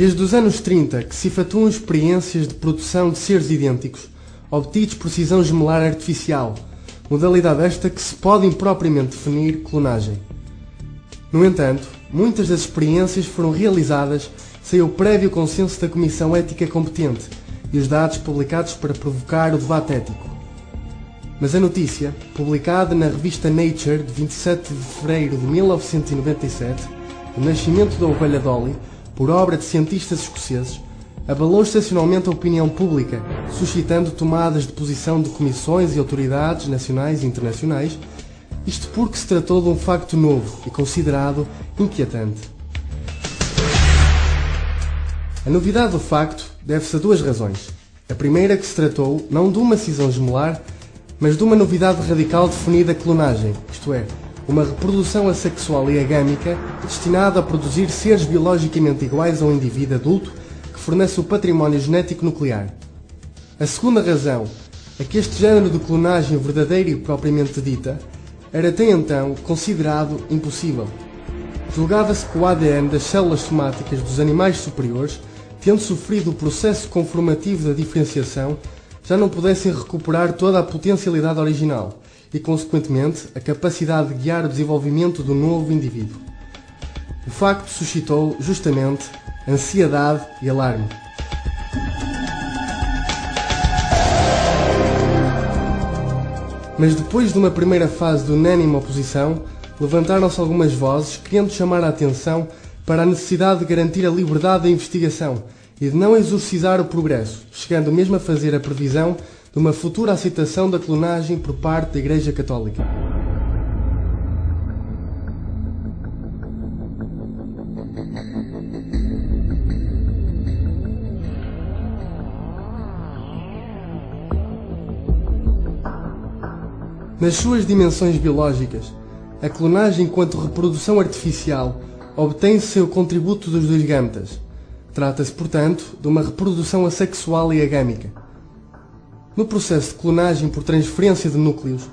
Desde os anos 30 que se efetuam experiências de produção de seres idênticos, obtidos por cisão gemelar artificial, modalidade esta que se pode impropriamente definir clonagem. No entanto, muitas das experiências foram realizadas sem o prévio consenso da Comissão Ética competente e os dados publicados para provocar o debate ético. Mas a notícia, publicada na revista Nature de 27 de fevereiro de 1997, o nascimento da ovelha Dolly, por obra de cientistas escoceses, abalou excepcionalmente a opinião pública, suscitando tomadas de posição de comissões e autoridades nacionais e internacionais, isto porque se tratou de um facto novo e considerado inquietante. A novidade do facto deve-se a duas razões. A primeira que se tratou não de uma cisão gemelar, mas de uma novidade radical definida clonagem, isto é, uma reprodução assexual e agâmica destinada a produzir seres biologicamente iguais ao indivíduo adulto que fornece o património genético nuclear. A segunda razão é que este género de clonagem verdadeira e propriamente dita era até então considerado impossível. Julgava-se que o ADN das células somáticas dos animais superiores, tendo sofrido o processo conformativo da diferenciação, já não pudessem recuperar toda a potencialidade original e, consequentemente, a capacidade de guiar o desenvolvimento do novo indivíduo. O facto suscitou, justamente, ansiedade e alarme. Mas depois de uma primeira fase de unânime oposição, levantaram-se algumas vozes querendo chamar a atenção para a necessidade de garantir a liberdade da investigação e de não exorcizar o progresso, chegando mesmo a fazer a previsão de uma futura aceitação da clonagem por parte da Igreja Católica. Nas suas dimensões biológicas, a clonagem enquanto reprodução artificial obtém-se sem o contributo dos dois gametas. Trata-se, portanto, de uma reprodução assexual e agâmica. No processo de clonagem por transferência de núcleos,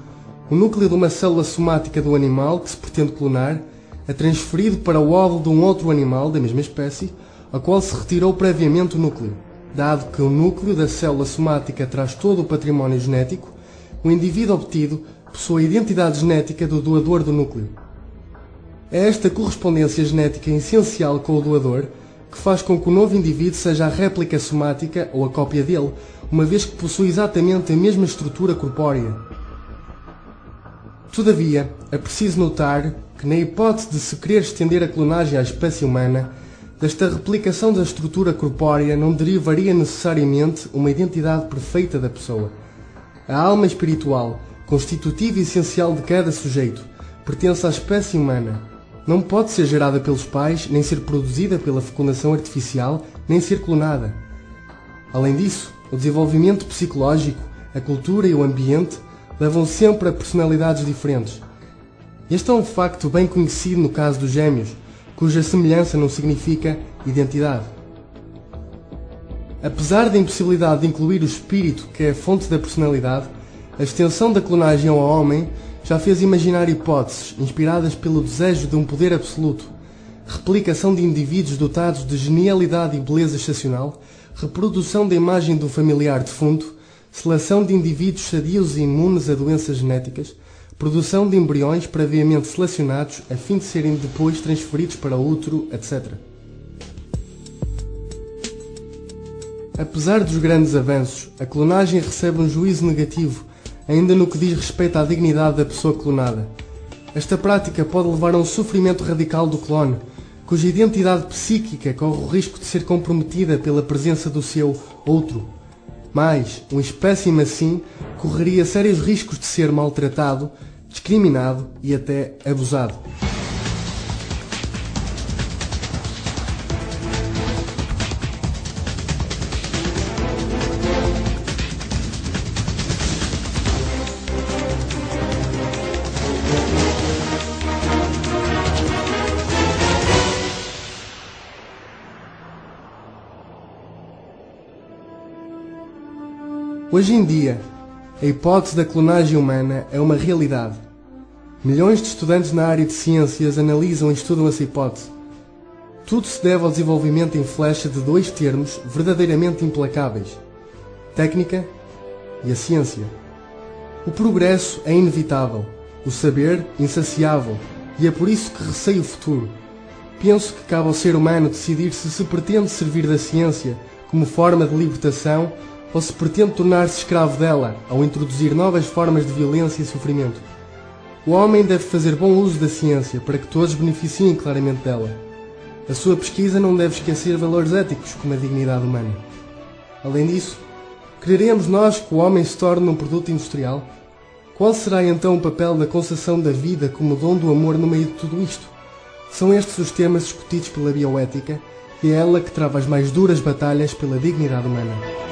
o núcleo de uma célula somática do animal que se pretende clonar é transferido para o óvulo de um outro animal da mesma espécie, ao qual se retirou previamente o núcleo. Dado que o núcleo da célula somática traz todo o património genético, o indivíduo obtido possui a identidade genética do doador do núcleo. É esta correspondência genética essencial com o doador que faz com que o novo indivíduo seja a réplica somática ou a cópia dele, uma vez que possui exatamente a mesma estrutura corpórea. Todavia, é preciso notar que, na hipótese de se querer estender a clonagem à espécie humana, desta replicação da estrutura corpórea não derivaria necessariamente uma identidade perfeita da pessoa. A alma espiritual, constitutiva e essencial de cada sujeito, pertence à espécie humana. Não pode ser gerada pelos pais, nem ser produzida pela fecundação artificial, nem ser clonada. Além disso, o desenvolvimento psicológico, a cultura e o ambiente levam sempre a personalidades diferentes. Este é um facto bem conhecido no caso dos gêmeos, cuja semelhança não significa identidade. Apesar da impossibilidade de incluir o espírito, que é a fonte da personalidade, a extensão da clonagem ao homem já fez imaginar hipóteses inspiradas pelo desejo de um poder absoluto, replicação de indivíduos dotados de genialidade e beleza excepcional, reprodução da imagem do familiar defunto, seleção de indivíduos sadios e imunes a doenças genéticas, produção de embriões previamente selecionados a fim de serem depois transferidos para útero, etc. Apesar dos grandes avanços, a clonagem recebe um juízo negativo, ainda no que diz respeito à dignidade da pessoa clonada. Esta prática pode levar a um sofrimento radical do clone, cuja identidade psíquica corre o risco de ser comprometida pela presença do seu outro. Mas, um espécime assim correria sérios riscos de ser maltratado, discriminado e até abusado. Hoje em dia, a hipótese da clonagem humana é uma realidade. Milhões de estudantes na área de ciências analisam e estudam essa hipótese. Tudo se deve ao desenvolvimento em flecha de dois termos verdadeiramente implacáveis: técnica e a ciência. O progresso é inevitável, o saber insaciável, e é por isso que receio o futuro. Penso que cabe ao ser humano decidir se pretende servir da ciência como forma de libertação ou se pretende tornar-se escravo dela ao introduzir novas formas de violência e sofrimento. O homem deve fazer bom uso da ciência para que todos beneficiem claramente dela. A sua pesquisa não deve esquecer valores éticos como a dignidade humana. Além disso, quereremos nós que o homem se torne um produto industrial? Qual será então o papel da concepção da vida como dom do amor no meio de tudo isto? São estes os temas discutidos pela bioética e é ela que trava as mais duras batalhas pela dignidade humana.